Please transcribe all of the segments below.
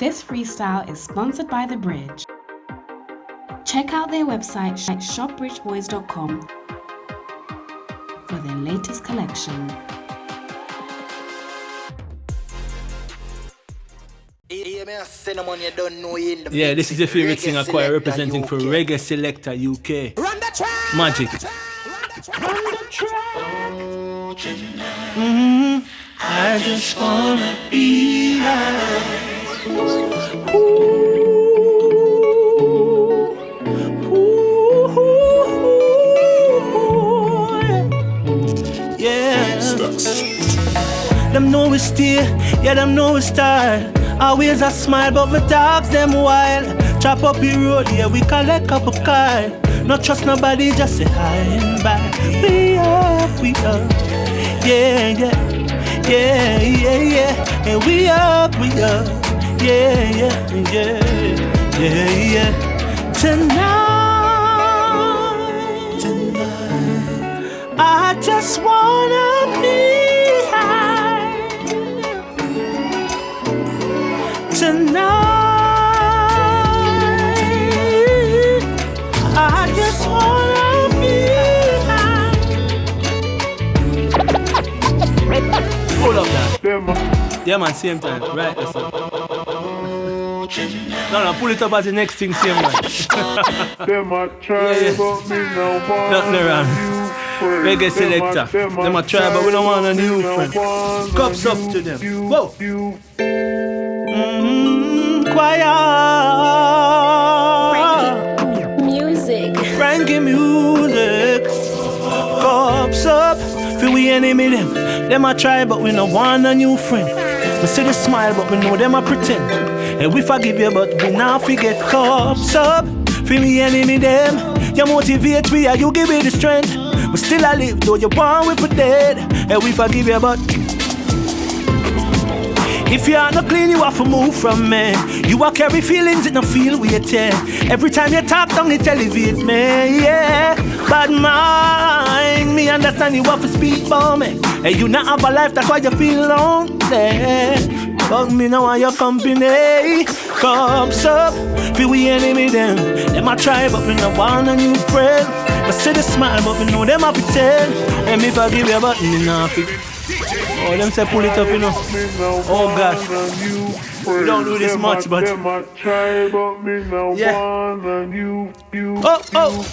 This freestyle is sponsored by The Bridge. Check out their website at shopbridgeboys.com for their latest collection. Yeah, this is your favorite singer Qyor representing for Reggae Selecta UK. Run the track! Magic. Run the track! I just wanna be high. Yeah. Them know we steer, yeah, them know we start. Always a smile, but my dogs them wild. Chop up the road, yeah, we collect up a car. Not trust nobody, just say hi and bye. We up, yeah, yeah, yeah, yeah, yeah. And we up, yeah, yeah, yeah, yeah, yeah. Tonight, I just wanna be high. Tonight, I just wanna be high. Hold up now. Yeah man, same time. Right, that's it. No, pull it up as the next thing, same man. Them a try, but me no want Nothing around. Reggae Selecta. Them a try, but we don't want a new friend. Cups up to them. Whoa. Qyor. Frankie Music. Cups up. Feel we enemy them. Them a try, but we don't want a new friend. We see the smile, but we know them a pretend. And we forgive you, but we now forget. Cups up. Feel we enemy them. You motivate we, and you give me the strength. We still alive, though you want we for dead. And we forgive you, but if you are not clean, you have to move from me. You are carry feelings, it no feel waiting. Every time you talk, don't it elevate me, yeah. Bad mind, me understand you have to speak for me. And you not have a life, that's why you feel lonely. But me now want your company. Comes up, feel we enemy them. Them a try, but we no want a new friend. I see the smile, but we know them a pretend. And me forgive you, but me not fit. Oh, them say pull it up, you know. Oh gosh, we don't do this much, but yeah. Oh, oh.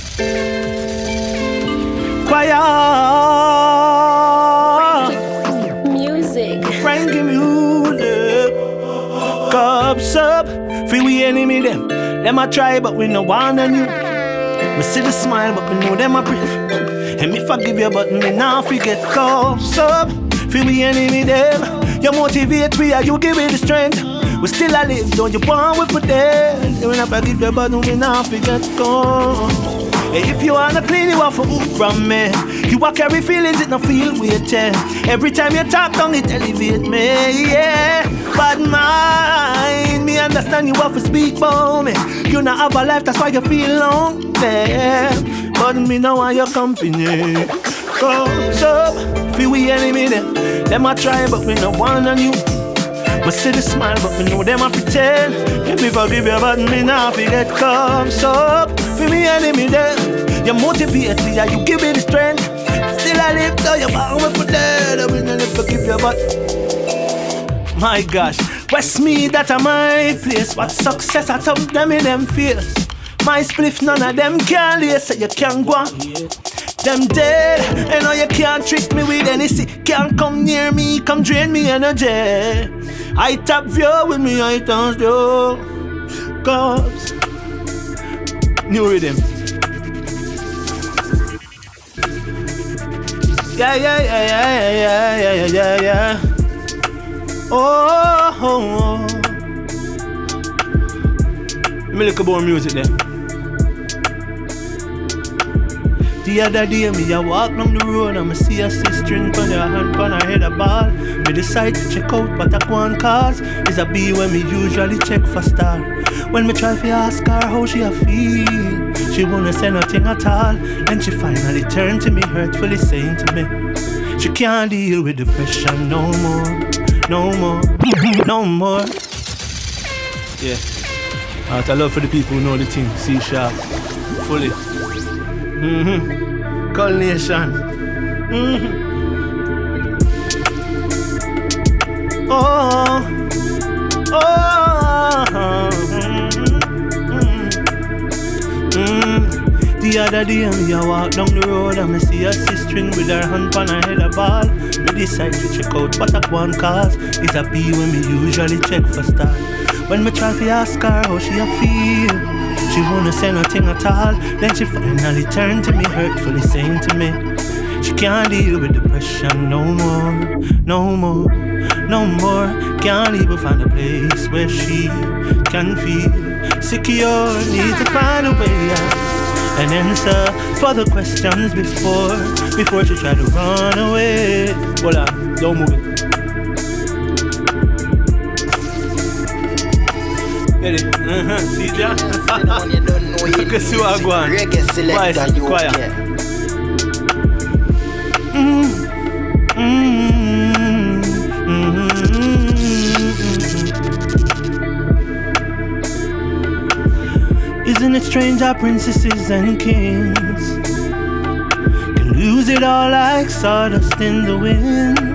Qyor. Frankie Music. Cups up, feel we enemy them. Them a try, but we no want a new. We see the smile, but we know them a pretty. And me forgive you, but me now forget. Cups up, feel we enemy them. You motivate we, and you give me the strength. We still alive, don't you want we for dead. You not forgive you, but me now forget. Come. If you wanna clean, you have to move from me. You a carry feelings, it no feel waiting. Every time you talk, don't it elevate me, yeah. Bad mind, me understand you have to speak for me. You not have a life, that's why you feel lonely. But me now want your company. Comes up, feel we enemy them. Them a try, but we no want a new. We see the smile, but we know them a pretend. If me forgive you, but me now forget. Comes up, feel me enemy them. You motivate me, and you give me the strength. Still I live, so you bound me for dead. I will never forgive you, but my gosh, West me that a my place. What success I took them in them fears. My spliff, none of them can lay, so you can't go on. Them dead, and now you can't trick me with any sick. Can't come near me, come drain me energy. I tap view with me, I dance view. Cause new rhythm. Yeah, yeah, yeah, yeah, yeah, yeah, yeah, yeah. Oh, oh, oh. Let me look about music then. The other day, me a walk down the road and I see a string on her hand, on her head a ball. Me decide to check out what I want cause. It's a B when me usually check for star. When me try to ask her how she a feel, she won't say nothing at all. Then she finally turned to me, hurtfully saying to me, she can't deal with depression no more, no more, no more. Yeah. Out of love for the people who know the thing. C sharp. Fully. Call Nation. Oh. The other day, me a walk down the road and me see a sis-string with her hand on her head a ball. Me decide to check out what I want cause it's a P when me usually check for star. When me try to ask her how she a feel, she wanna say nothing at all. Then she finally turned to me, hurtfully saying to me, she can't deal with depression no more, no more, no more. Can't even find a place where she can feel secure. Need to find a way out, an answer for the questions before she try to run away. Hold on, don't move it. Get it? See that? Look at see what I go on. Reggae Selecta UK. Isn't it strange how princesses and kings can lose it all like sawdust in the wind?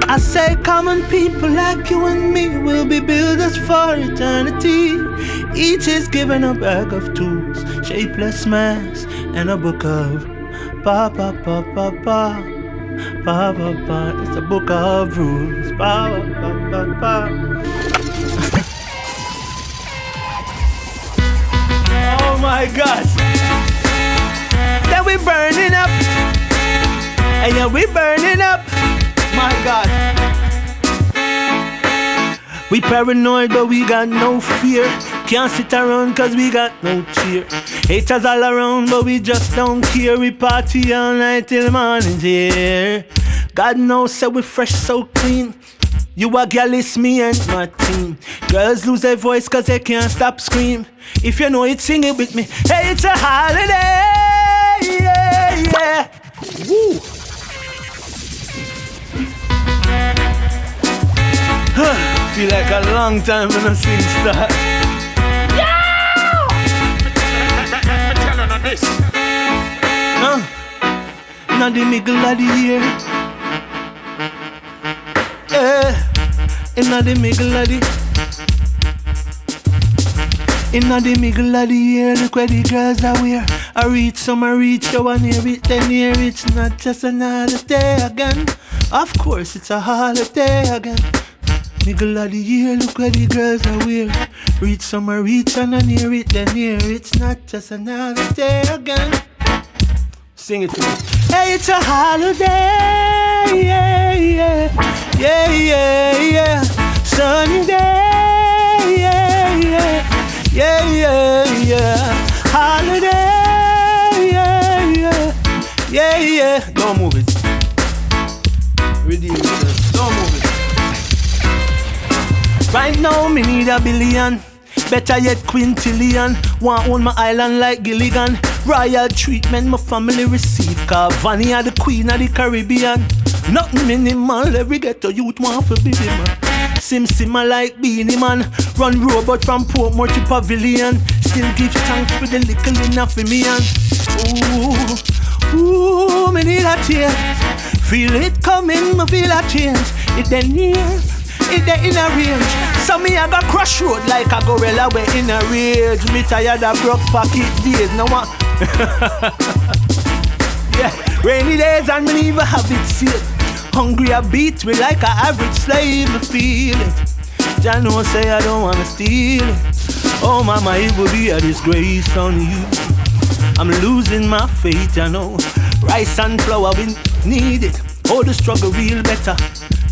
I say common people like you and me will be builders for eternity. Each is given a bag of tools, shapeless mass, and a book of pa pa pa pa pa pa pa pa. It's a book of rules. Pa pa pa pa. Oh my God! Then we burning up, and yeah we burning up. My God. We paranoid but we got no fear. Can't sit around cause we got no cheer. Haters all around but we just don't care. We party all night till morning's here. God knows say we fresh so clean. You a girl, it's me and my team. Girls lose their voice cause they can't stop scream. If you know it, sing it with me. Hey, it's a holiday. Yeah, yeah. Woo. Feel like a long time when I sing start. Now the middle of the year. Inna the middle of the year, look where the girls are wear. I reach some, I reach, you want near it, then near it's not just another day again. Of course, it's a holiday again. Middle of the year, look where the girls are wear. Reach some, I reach, and I near it, then near it's not just another day again. Sing it to me. Hey, it's a holiday, yeah, yeah, yeah, yeah, yeah. Sunny day, yeah, yeah, yeah, yeah, yeah. Holiday, yeah, yeah, yeah, yeah. Don't move it. Redeem yourself. Don't move it. Right now, me need a billion. Better yet, Quintillionaire. Want own my island like Gilligan. Royal treatment my family receive. Cause Vanny are the queen of the Caribbean. Nothing minimal, every ghetto youth want for baby man. Sim-simmer like Beanie Man. Run robot from Portmore to Pavilion. Still give thanks for the little enough for me and ooh, me need a change. Feel it coming, me feel a change. It then near, it then in a range. So me I got crush road like a gorilla way in a rage. Me tired of broke pocket days, no one. Yeah, rainy days and me never have it safe. Hungry I beat me like an average slave, me feel it. Jah know say I don't wanna steal it. Oh mama, it would be a disgrace on you. I'm losing my faith, I know. Rice and flour, we need it. Oh, the struggle real better,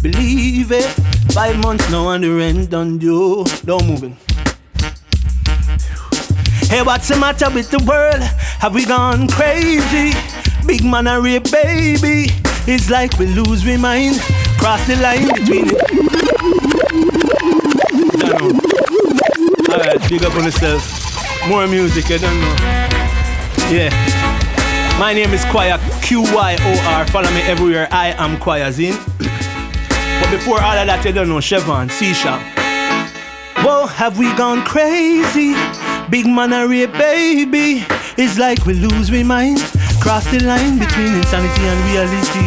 believe it. 5 months now and the rent done due. Don't move it. Hey, what's the matter with the world? Have we gone crazy? Big man and rape baby. It's like we lose we mind. Cross the line between it. Alright, big up on yourself. More music, you don't know. Yeah. My name is Qyor, Qyor. Follow me everywhere. I am Qyor Zine. But before all of that, you don't know Chevron, C-Sharp. Whoa, have we gone crazy? Big man a rape baby. It's like we lose we mind. Cross the line between insanity and reality.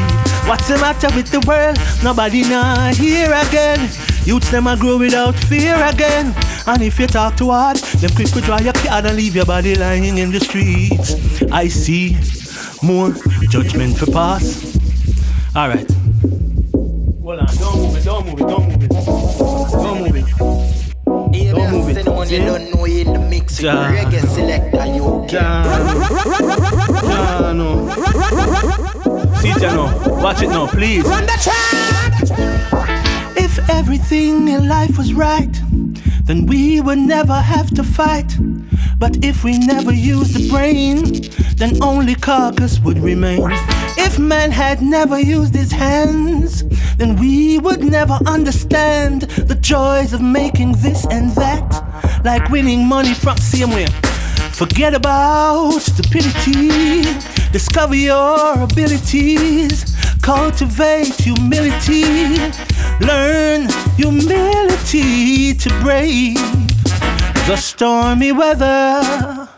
What's the matter with the world? Nobody not here again. Youths them a grow without fear again. And if you talk too hard, them quick to draw your card and leave your body lying in the streets. I see more judgment for pass. Alright. Hold on, don't move it, don't move it, don't move it. Don't move it. Don't move it. Anyone you don't know in the mix. Reggae Selecta UK. No. See it now. Watch it now, please. Run the track. If everything in life was right, then we would never have to fight. But if we never used the brain, then only carcass would remain. If man had never used his hands, then we would never understand the joys of making this and that. Like winning money from same way. Forget about stupidity. Discover your abilities. Cultivate humility. Learn humility to brave the stormy weather.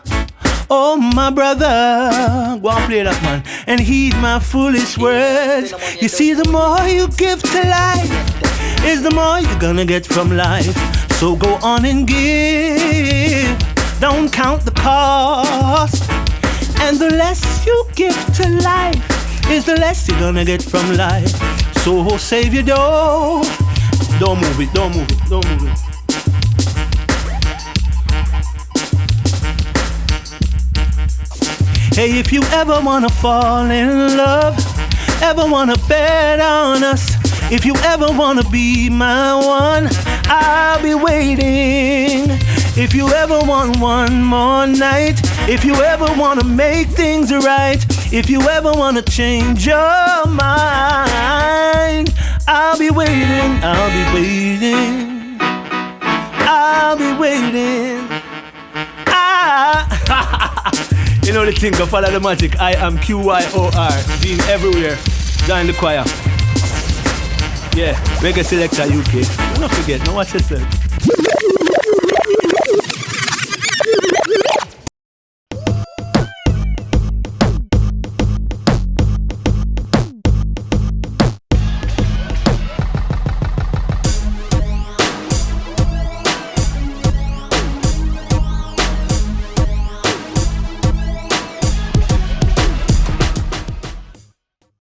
Oh my brother, go and play that man and heed my foolish words. You see, the more you give to life is the more you're gonna get from life. So go on and give, don't count the cost. And the less you give to life is the less you're gonna get from life. So save your dough. Don't move it, don't move it, don't move it. Hey, if you ever wanna fall in love, ever wanna bet on us, if you ever wanna be my one, I'll be waiting. If you ever want one more night, if you ever wanna make things right, if you ever wanna change your mind, I'll be waiting, I'll be waiting, I'll be waiting. You know the thing, go follow the magic. I am Qyor, being everywhere. Join the choir. Yeah, Reggae Selecta UK. Don't forget, now watch yourself.